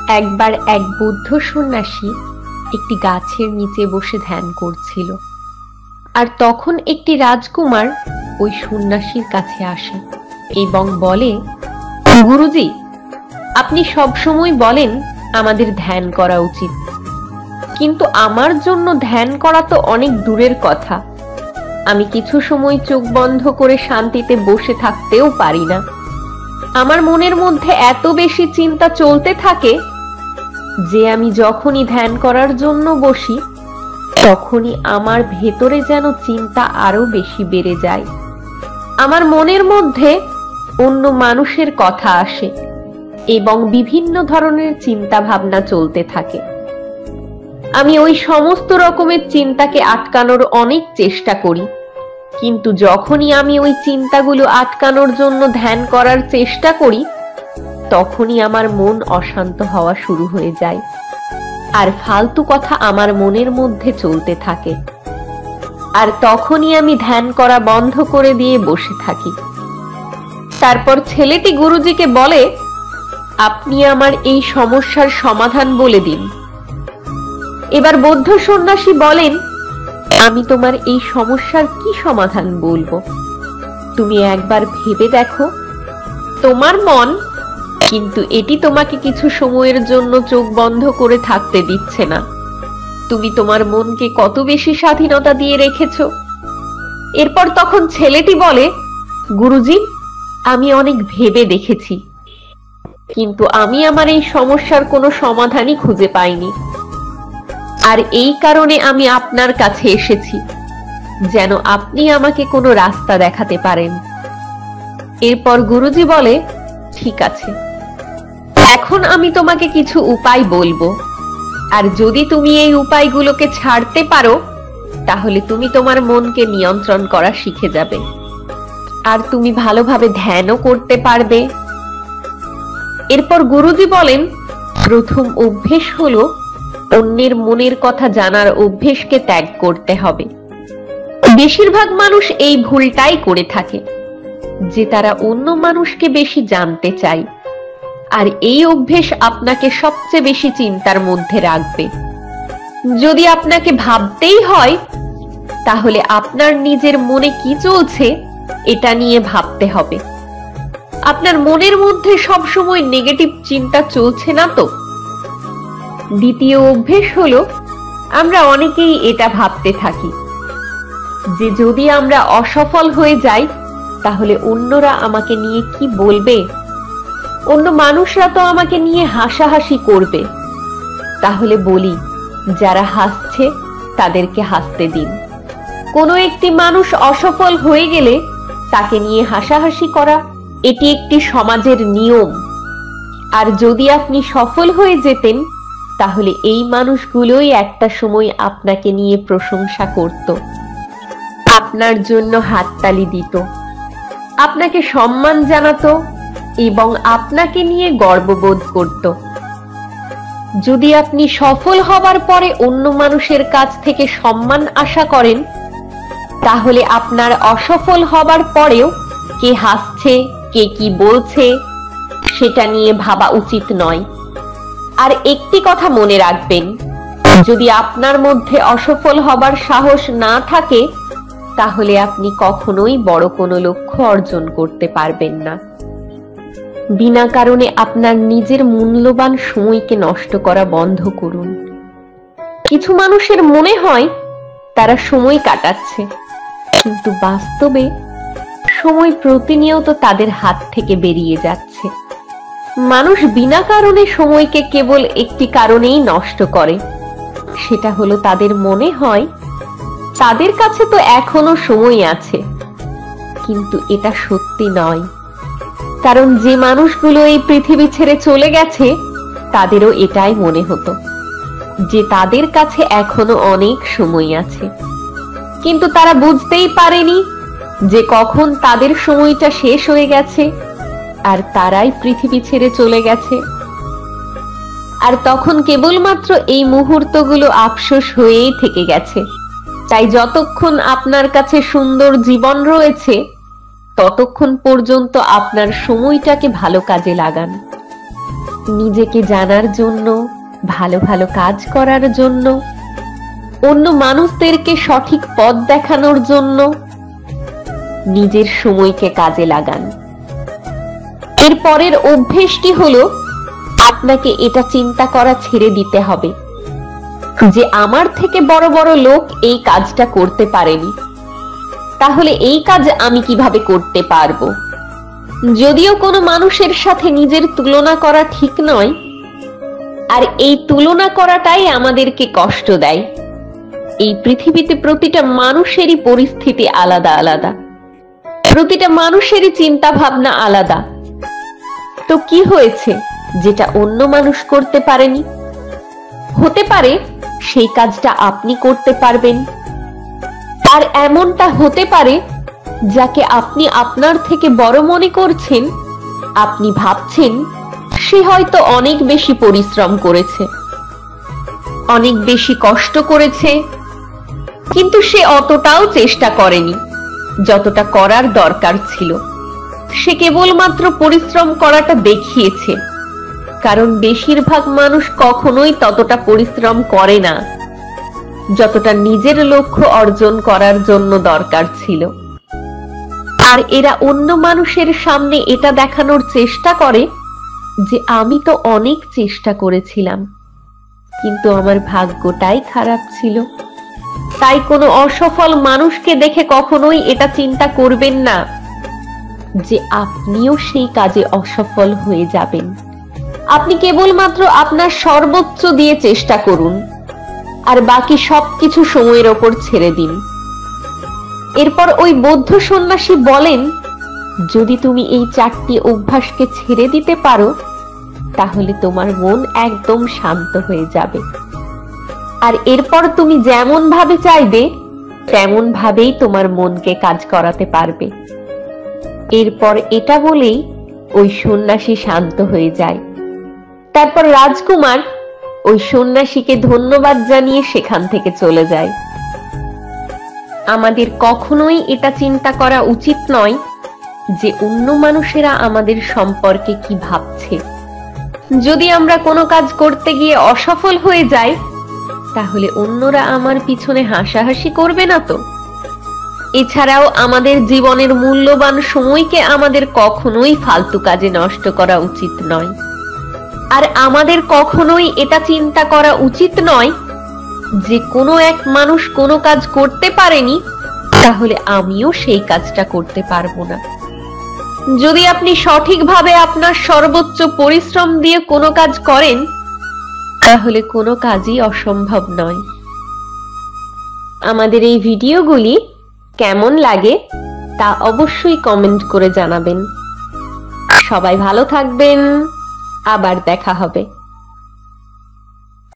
একবার এক বৌদ্ধ সন্ন্যাসী একটি গাছের নিচে বসে ধ্যান করছিল, আর তখন একটি রাজকুমার ওই সন্ন্যাসীর কাছে আসে এবং বলে, গুরুজি, আপনি সবসময় বলেন আমাদের ধ্যান করা উচিত, কিন্তু আমার জন্য ধ্যান করা তো অনেক দূরের কথা। আমি কিছু সময় চোখ বন্ধ করে শান্তিতে বসে থাকতেও পারি না। আমার মনের মধ্যে এত বেশি চিন্তা চলতে থাকে যে আমি যখনই ধ্যান করার জন্য বসি তখনই আমার ভেতরে যেন চিন্তা আরো বেশি বেড়ে যায়। আমার মনের মধ্যে অন্য মানুষের কথা আসে এবং বিভিন্ন ধরনের চিন্তা ভাবনা চলতে থাকে। আমি ওই সমস্ত রকমের চিন্তাকে আটকানোর অনেক চেষ্টা করি, কিন্তু যখনই আমি ওই চিন্তাগুলো আটকানোর জন্য ধ্যান করার চেষ্টা করি তখনই আমার মন অশান্ত হওয়া শুরু হয়ে যায়, আর ফালতু কথা আমার মনের মধ্যে চলতে থাকে, আর তখনই আমি ধ্যান করা বন্ধ করে দিয়ে বসে থাকি। তারপর ছেলেটি গুরুজিকে বলে, আপনি আমার এই সমস্যার সমাধান বলে দিন। এবার বৌদ্ধ সন্ন্যাসী বলেন, আমি তোমার এই সমস্যার কি সমাধান বলবো? তুমি একবার ভেবে দেখো, তোমার মন কিন্তু এটি তোমাকে কিছু সময়ের জন্য চোখ বন্ধ করে থাকতে দিচ্ছে না। তুমি তোমার মনকে কত বেশি স্বাধীনতা দিয়ে রেখেছ। এরপর তখন ছেলেটি বলে, গুরুজি, আমি অনেক ভেবে দেখেছি, কিন্তু আমি আমার এই সমস্যার কোনো সমাধানই খুঁজে পাইনি, আর এই কারণে আমি আপনার কাছে এসেছি যেন আপনি আমাকে কোনো রাস্তা দেখাতে পারেন। এরপর গুরুজি বলে, ঠিক আছে, এখন আমি তোমাকে কিছু উপায় বলবো, আর যদি তুমি এই উপায়গুলোকে ছাড়তে পারো তাহলে তুমি তোমার মনকে নিয়ন্ত্রণ করা শিখে যাবে, আর তুমি ভালোভাবে ধ্যানও করতে পারবে। এরপর গুরুজি বলেন, প্রথম অভ্যেস হলো অন্যের মনের কথা জানার অভ্যেসকে ত্যাগ করতে হবে। বেশিরভাগ মানুষ এই ভুলটাই করে থাকে যে তারা অন্য মানুষকে বেশি জানতে চায়, আর এই অভ্যেস আপনাকে সবচেয়ে বেশি চিন্তার মধ্যে রাখবে। যদি আপনাকে ভাবতেই হয় তাহলে আপনার নিজের মনে কি চলছে এটা নিয়ে ভাবতে হবে। আপনার মনের মধ্যে সবসময় নেগেটিভ চিন্তা চলছে না তো? দ্বিতীয় অভ্যেস হলো, আমরা অনেকেই এটা ভাবতে থাকি যে যদি আমরা অসফল হয়ে যাই তাহলে অন্যরা আমাকে নিয়ে কি বলবে, অন্য মানুষরা তো আমাকে নিয়ে হাসাহাসি করবে। তাহলে বলি, যারা হাসছে তাদেরকে হাসতে দিন। কোনো একটি মানুষ অসফল হয়ে গেলে তাকে নিয়ে হাসাহাসি করা এটি একটি সমাজের নিয়ম, আর যদি আপনি সফল হয়ে যেতেন তাহলে এই মানুষগুলোই একটা সময় আপনাকে নিয়ে প্রশংসা করত, আপনার জন্য হাততালি দিত, আপনাকে সম্মান জানাতো এবং আপনাকে নিয়ে গর্ববোধ করত। যদি আপনি সফল হবার পরে অন্য মানুষের কাছ থেকে সম্মান আশা করেন তাহলে আপনার অসফল হবার পরেও কে হাসছে, কে কি বলছে সেটা নিয়ে ভাবা উচিত নয়। আর একটি কথা মনে রাখবেন, যদি আপনার মধ্যে অসফল হবার সাহস না থাকে তাহলে আপনি কখনোই বড় কোনো লক্ষ্য অর্জন করতে পারবেন না। বিনা কারণে আপনার নিজের মূল্যবান সময়কে নষ্ট করা বন্ধ করুন। কিছু মানুষের মনে হয় তারা সময় কাটাচ্ছে, কিন্তু বাস্তবে সময় প্রতিনিয়ত তাদের হাত থেকে বেরিয়ে যাচ্ছে। মানুষ বিনা কারণে সময়কে কেবল একটি কারণেই নষ্ট করে, সেটা হলো তাদের মনে হয় তাদের কাছে তো এখনো সময় আছে, কিন্তু এটা সত্যি নয়। কারণ যে মানুষগুলো এই পৃথিবী ছেড়ে চলে গেছে তাদেরও এটাই মনে হতো যে তাদের কাছে এখনো অনেক সময় আছে, কিন্তু তারা বুঝতেই পারেনি যে কখন তাদের সময়টা শেষ হয়ে গেছে আর তারাই পৃথিবী ছেড়ে চলে গেছে। আর তখন কেবলমাত্র এই মুহূর্তগুলো আফসোস হয়েই থেকে গেছে। তাই যতক্ষণ আপনার কাছে সুন্দর জীবন রয়েছে ততক্ষণ পর্যন্ত আপনার সময়টাকে ভালো কাজে লাগান। নিজেকে জানার জন্য, ভালো ভালো কাজ করার জন্য, অন্য মানুষদেরকে সঠিক পথ দেখানোর জন্য নিজের সময়কে কাজে লাগান। এর পরের অভ্যেসটি হলো আপনাকে এটা চিন্তা করা ছেড়ে দিতে হবে যে আমার থেকে বড় বড় লোক এই কাজটা করতে পারেনি, তাহলে এই কাজ আমি কিভাবে করতে পারবো। যদিও কোনো মানুষের সাথে নিজের তুলনা করা ঠিক নয়, আর এই তুলনা করাটাই আমাদেরকে কষ্ট দেয়। এই পৃথিবীতে প্রতিটা মানুষেরই পরিস্থিতি আলাদা আলাদা, প্রতিটা মানুষেরই চিন্তা ভাবনা আলাদা। তো কি হয়েছে যেটা অন্য মানুষ করতে পারেনি? হতে পারে সেই কাজটা আপনি করতে পারবেন, আর এমনটা হতে পারে যাকে আপনি আপনার থেকে বড় মনে করছেন, আপনি ভাবছেন সে হয়তো অনেক বেশি পরিশ্রম করেছে, অনেক বেশি কষ্ট করেছে, কিন্তু সে অতটাও চেষ্টা করেনি যতটা করার দরকার ছিল। সে কেবলমাত্র পরিশ্রম করাটা দেখিয়েছে, কারণ বেশিরভাগ মানুষ কখনোই ততটা পরিশ্রম করে না যতটা নিজের লক্ষ্য অর্জন করার জন্য দরকার ছিল। আর এরা অন্য মানুষের সামনে এটা দেখানোর চেষ্টা করে যে আমি তো অনেক চেষ্টা করেছিলাম, কিন্তু আমার ভাগ্যটাই খারাপ ছিল। তাই কোনো অসফল মানুষকে দেখে কখনোই এটা চিন্তা করবেন না যে আপনিও সেই কাজে অসফল হয়ে যাবেন। আপনি কেবলমাত্র আপনার সর্বোচ্চ দিয়ে চেষ্টা করুন, আর বাকি সবকিছু সময়ের ওপর ছেড়ে দিন। এরপর ওই বৌদ্ধ সন্ন্যাসী বলেন, যদি তুমি এই 4টি অভ্যাসকে ছেড়ে দিতে পারো, তাহলে তোমার মন একদম শান্ত হয়ে যাবে, আর এরপর তুমি যেমন ভাবে চাইবে তেমন ভাবেই তোমার মনকে কাজ করাতে পারবে। এরপর এটা বলেই ওই সন্ন্যাসী শান্ত হয়ে যায়। তারপর রাজকুমার ওই সন্ন্যাসীকে ধন্যবাদ জানিয়ে সেখান থেকে চলে যায়। আমাদের কখনোই এটা চিন্তা করা উচিত নয় যে অন্য মানুষেরা আমাদের সম্পর্কে কি ভাবছে। যদি আমরা কোনো কাজ করতে গিয়ে অসফল হয়ে যাই, তাহলে অন্যরা আমার পিছনে হাসাহাসি করবে না তো? এছাড়াও আমাদের জীবনের মূল্যবান সময়কে আমাদের কখনোই ফালতু কাজে নষ্ট করা উচিত নয়। আর আমাদের কখনোই এটা চিন্তা করা উচিত নয় যে কোনো এক মানুষ কোনো কাজ করতে পারেনি, তাহলে আমিও সেই কাজটা করতে পারবো না। যদি আপনি সঠিকভাবে আপনার সর্বোচ্চ পরিশ্রম দিয়ে কোনো কাজ করেন, তাহলে কোনো কাজই অসম্ভব নয়। আমাদের এই ভিডিওগুলি কেমন লাগে তা অবশ্যই কমেন্ট করে জানাবেন। সবাই ভালো থাকবেন, আবার দেখা হবে।